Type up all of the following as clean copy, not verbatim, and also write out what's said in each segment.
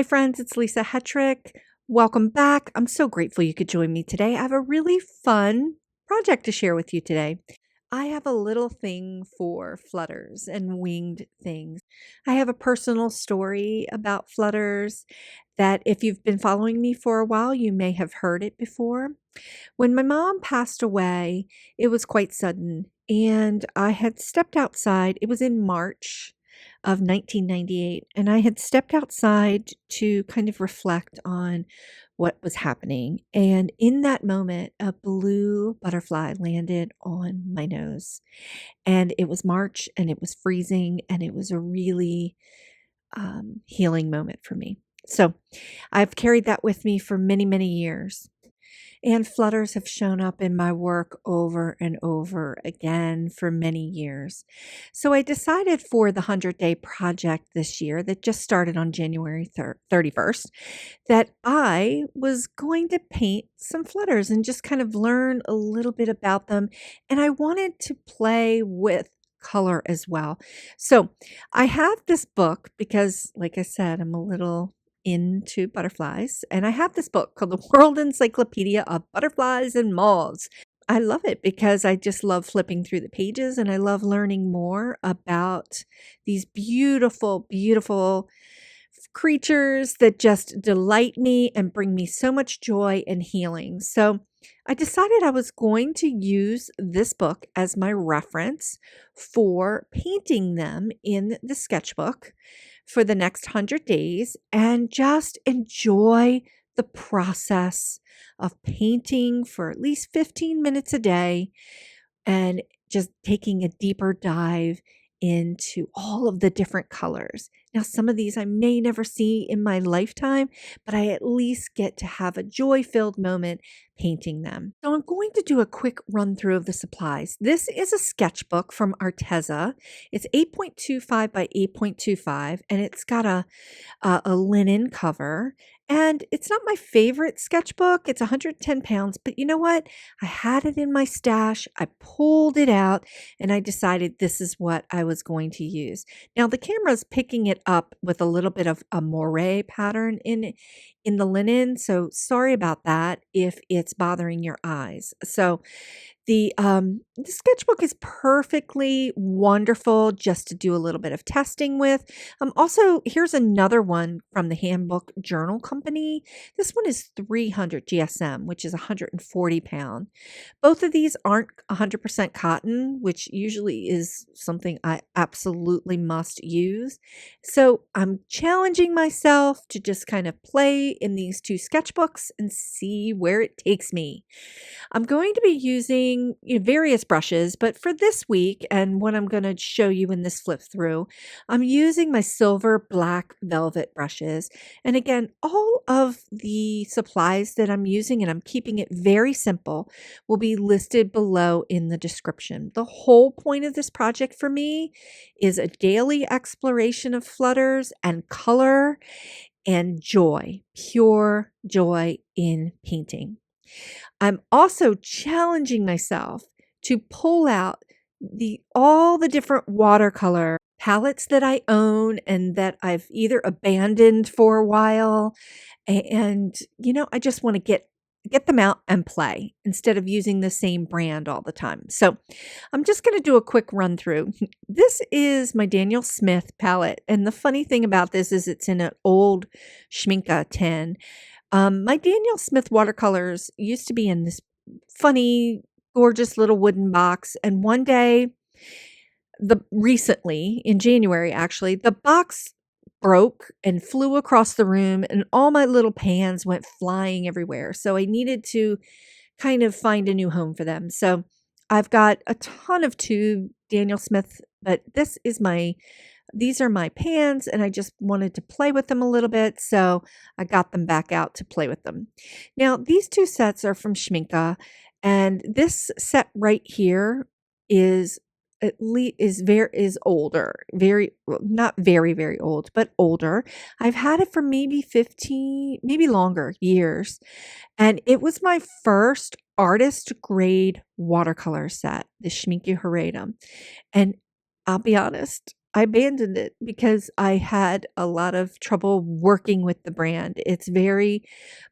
Hi, friends, it's Lisa Hetrick. Welcome back. I'm so grateful you could join me today. I have a really fun project to share with you today. I have a little thing for flutters and winged things. I have a personal story about flutters that, if you've been following me for a while, you may have heard it before. When my mom passed away, it was quite sudden, and I had stepped outside. It was in March of 1998, and I had stepped outside to kind of reflect on what was happening. And in that moment, a blue butterfly landed on my nose. And it was March, and it was freezing, and it was a really healing moment for me. So I've carried that with me for many, many years. And flutters have shown up in my work over and over again for many years. So I decided for the 100-day project this year that just started on January 31st that I was going to paint some flutters and just kind of learn a little bit about them. And I wanted to play with color as well. So I have this book because, like I said, I'm a little into butterflies, and I have this book called The World Encyclopedia of Butterflies and Moths. I love it because I just love flipping through the pages, and I love learning more about these beautiful, beautiful creatures that just delight me and bring me so much joy and healing. So I decided I was going to use this book as my reference for painting them in the sketchbook for the next 100 days and just enjoy the process of painting for at least 15 minutes a day and just taking a deeper dive into all of the different colors. Now, some of these I may never see in my lifetime, but I at least get to have a joy-filled moment painting them. So I'm going to do a quick run through of the supplies. This is a sketchbook from Arteza. It's 8.25 by 8.25, and it's got a linen cover. And it's not my favorite sketchbook. It's 110 pounds, but you know what? I had it in my stash. I pulled it out and I decided this is what I was going to use. Now the camera's picking it up with a little bit of a moire pattern in the linen. So sorry about that if it's bothering your eyes. So the sketchbook is perfectly wonderful just to do a little bit of testing with. Also, here's another one from the Handbook Journal Company. This one is 300 GSM, which is 140 pound. Both of these aren't 100% cotton, which usually is something I absolutely must use. So I'm challenging myself to just kind of play in these two sketchbooks and see where it takes me. I'm going to be using various brushes, but for this week and what I'm going to show you in this flip through, I'm using my silver black velvet brushes. And again, all of the supplies that I'm using, and I'm keeping it very simple, will be listed below in the description. The whole point of this project for me is a daily exploration of flutters and color and joy, pure joy in painting. I'm also challenging myself to pull out all the different watercolor palettes that I own and that I've either abandoned for a while. And, I just want to get them out and play instead of using the same brand all the time. So I'm just going to do a quick run through. This is my Daniel Smith palette. And the funny thing about this is it's in an old Schmincke tin. My Daniel Smith watercolors used to be in this funny, gorgeous little wooden box. And one day, recently in January, actually, the box broke and flew across the room, and all my little pans went flying everywhere. So I needed to kind of find a new home for them. So I've got a ton of tube Daniel Smith, but these are my pans, and I just wanted to play with them a little bit, so I got them back out to play with them. Now, these two sets are from Schmincke, and this set right here is is older, very well, not very, very old, but older. I've had it for maybe 15, maybe longer years, and it was my first artist grade watercolor set, the Schmincke Horadam. And I'll be honest, I abandoned it because I had a lot of trouble working with the brand. It's very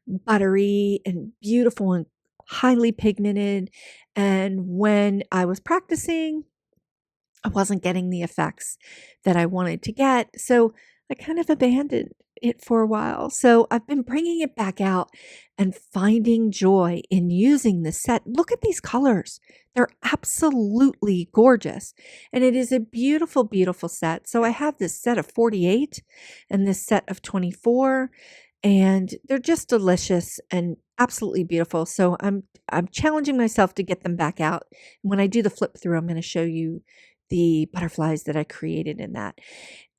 buttery and beautiful and highly pigmented. And when I was practicing, I wasn't getting the effects that I wanted to get. So I kind of abandoned it for a while. So I've been bringing it back out and finding joy in using this set. Look at these colors. They're absolutely gorgeous. And it is a beautiful, beautiful set. So I have this set of 48 and this set of 24, and they're just delicious and absolutely beautiful. So I'm challenging myself to get them back out. When I do the flip through, I'm going to show you the butterflies that I created in that.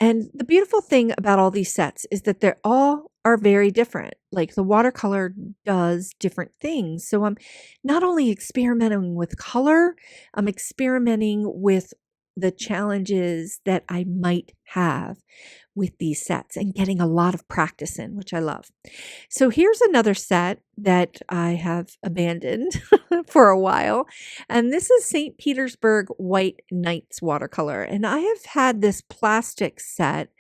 And the beautiful thing about all these sets is that they're all are very different. Like the watercolor does different things. So I'm not only experimenting with color, I'm experimenting with the challenges that I might have with these sets and getting a lot of practice in, which I love. So here's another set that I have abandoned for a while. And this is St. Petersburg White Nights watercolor. And I have had this plastic set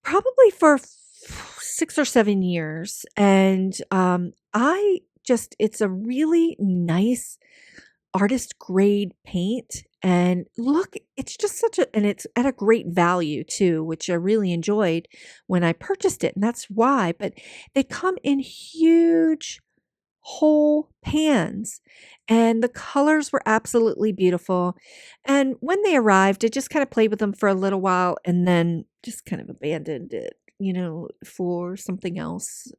probably for 6 or 7 years. And it's a really nice artist grade paint. And look, it's just and it's at a great value too, which I really enjoyed when I purchased it. And that's why, but they come in huge whole pans and the colors were absolutely beautiful. And when they arrived, I just kind of played with them for a little while and then just kind of abandoned it, for something else.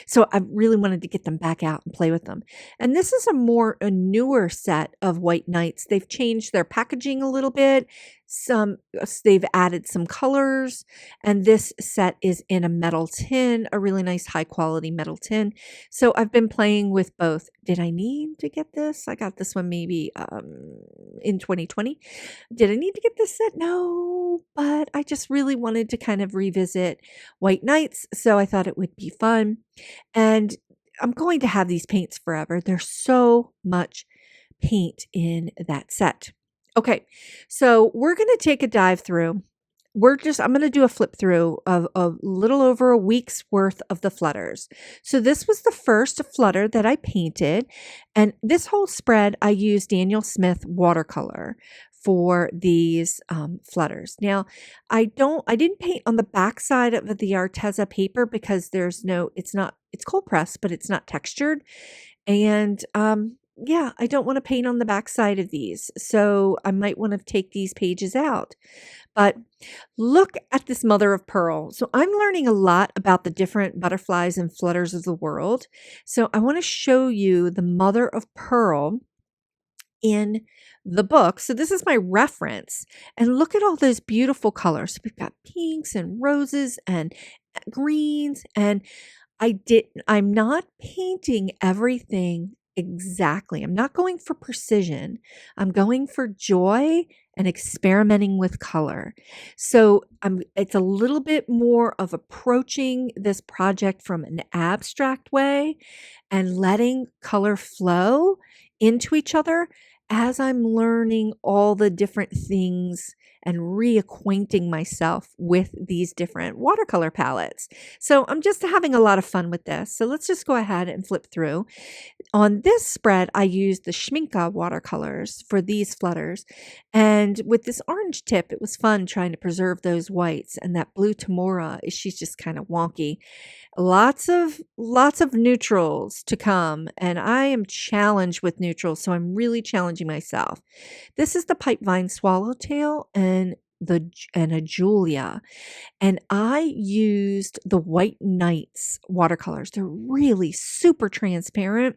So I really wanted to get them back out and play with them. And this is a newer set of White Nights. They've changed their packaging a little bit. They've added some colors, and this set is in a metal tin, a really nice high quality metal tin. So I've been playing with both. Did I need to get this? I got this one maybe in 2020. Did I need to get this set? No, but I just really wanted to kind of revisit White Nights, so I thought it would be fun. And I'm going to have these paints forever. There's so much paint in that set. Okay, so we're going to take a dive through. I'm going to do a flip through of a little over a week's worth of the Flutters. So this was the first Flutter that I painted. And this whole spread, I used Daniel Smith watercolor for these Flutters. Now, I didn't paint on the back side of the Arteza paper because it's cold pressed, but it's not textured. And yeah, I don't want to paint on the back side of these. So I might want to take these pages out. But look at this mother of pearl. So I'm learning a lot about the different butterflies and flutters of the world. So I want to show you the mother of pearl in the book. So this is my reference. And look at all those beautiful colors. We've got pinks and roses and greens. And I'm not painting everything exactly. I'm not going for precision. I'm going for joy and experimenting with color. So it's a little bit more of approaching this project from an abstract way and letting color flow into each other as I'm learning all the different things and reacquainting myself with these different watercolor palettes. So I'm just having a lot of fun with this. So let's just go ahead and flip through. On this spread, I used the Schmincke watercolors for these Flutters. And with this orange tip, it was fun trying to preserve those whites. And that blue Tamora, she's just kind of wonky. Lots of neutrals to come, and I am challenged with neutrals, so I'm really challenging myself. This is the Pipevine Swallowtail and a Julia, and I used the White Nights watercolors. They're really super transparent,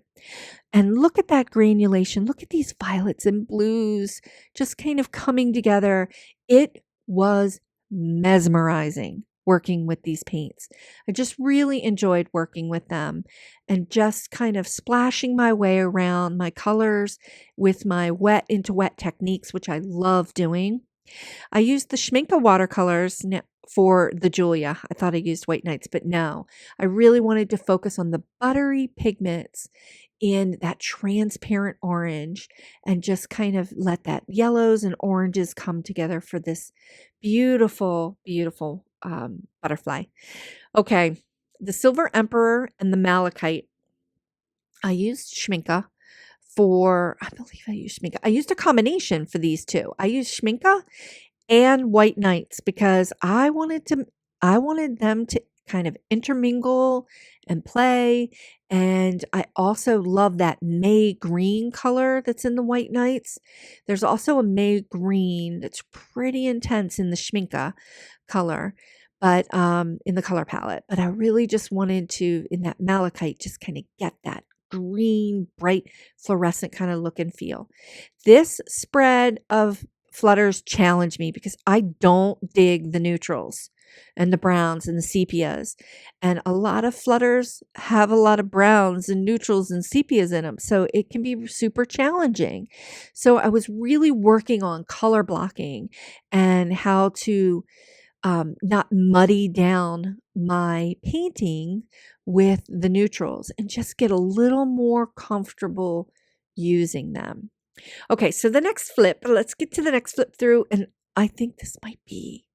and look at that granulation. Look at these violets and blues just kind of coming together. It was mesmerizing working with these paints. I just really enjoyed working with them and just kind of splashing my way around my colors with my wet into wet techniques, which I love doing. I used the Schmincke watercolors for the Julia. I thought I used White Nights, but no. I really wanted to focus on the buttery pigments in that transparent orange and just kind of let that yellows and oranges come together for this beautiful, beautiful butterfly. Okay, the Silver Emperor and the Malachite. I used Schmincke I believe I used Schmincke. I used a combination for these two. I used Schmincke and White Knights because I wanted them to kind of intermingle and play. And I also love that May green color that's in the White Knights. There's also a May green that's pretty intense in the Schmincke color, but in the color palette. But I really just wanted to, in that Malachite, just kind of get that green, bright, fluorescent kind of look and feel. This spread of Flutters challenged me because I don't dig the neutrals and the browns and the sepias. And a lot of Flutters have a lot of browns and neutrals and sepias in them. So it can be super challenging. So I was really working on color blocking and how to not muddy down my painting with the neutrals and just get a little more comfortable using them. Okay, so the next flip, let's get to the next flip through. And I think this might be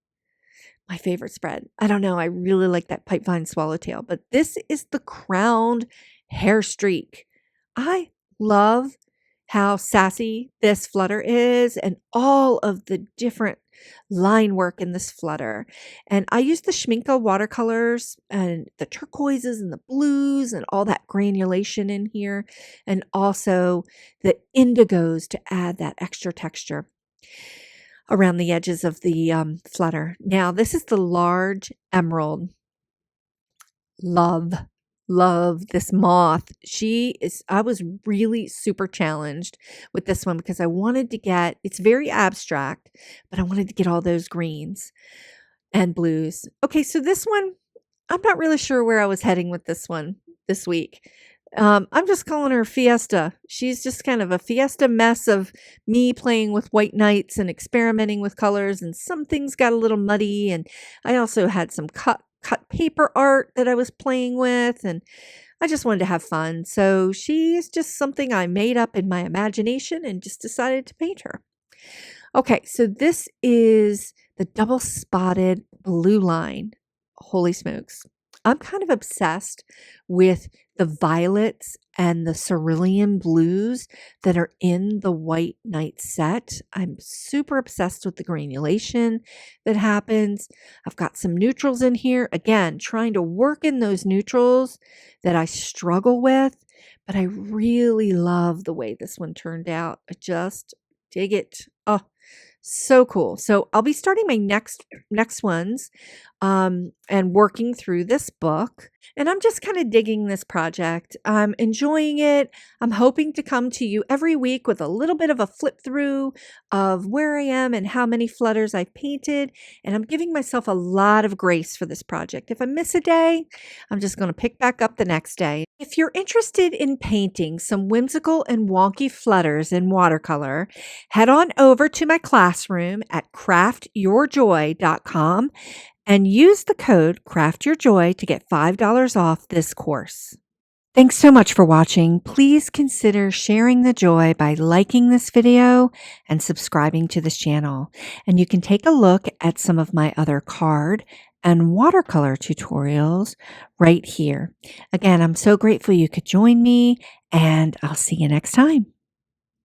my favorite spread. I don't know. I really like that Pipevine Swallowtail, but this is the Crowned Hair Streak. I love how sassy this flutter is and all of the different line work in this flutter. And I use the Schmincke watercolors and the turquoises and the blues and all that granulation in here, and also the indigos to add that extra texture around the edges of the flutter. Now, this is the large emerald. Love this moth. I was really super challenged with this one because I wanted to get, it's very abstract, but I wanted to get all those greens and blues. Okay, so this one, I'm not really sure where I was heading with this one this week. I'm just calling her Fiesta. She's just kind of a Fiesta mess of me playing with White Knights and experimenting with colors, and some things got a little muddy, and I also had some cut paper art that I was playing with, and I just wanted to have fun. So she's just something I made up in my imagination and just decided to paint her. Okay, so this is the double spotted blue line. Holy smokes. I'm kind of obsessed with the violets and the cerulean blues that are in the White Knight set. I'm super obsessed with the granulation that happens. I've got some neutrals in here. Again, trying to work in those neutrals that I struggle with, but I really love the way this one turned out. I just dig it. Oh, so cool. So I'll be starting my next ones and working through this book. And I'm just kind of digging this project. I'm enjoying it. I'm hoping to come to you every week with a little bit of a flip through of where I am and how many flutters I've painted. And I'm giving myself a lot of grace for this project. If I miss a day, I'm just going to pick back up the next day. If you're interested in painting some whimsical and wonky flutters in watercolor, head on over to my classroom at craftyourjoy.com and use the code CraftYourJoy to get $5 off this course. Thanks so much for watching. Please consider sharing the joy by liking this video and subscribing to this channel. And you can take a look at some of my other card and watercolor tutorials right here. Again, I'm so grateful you could join me, and I'll see you next time.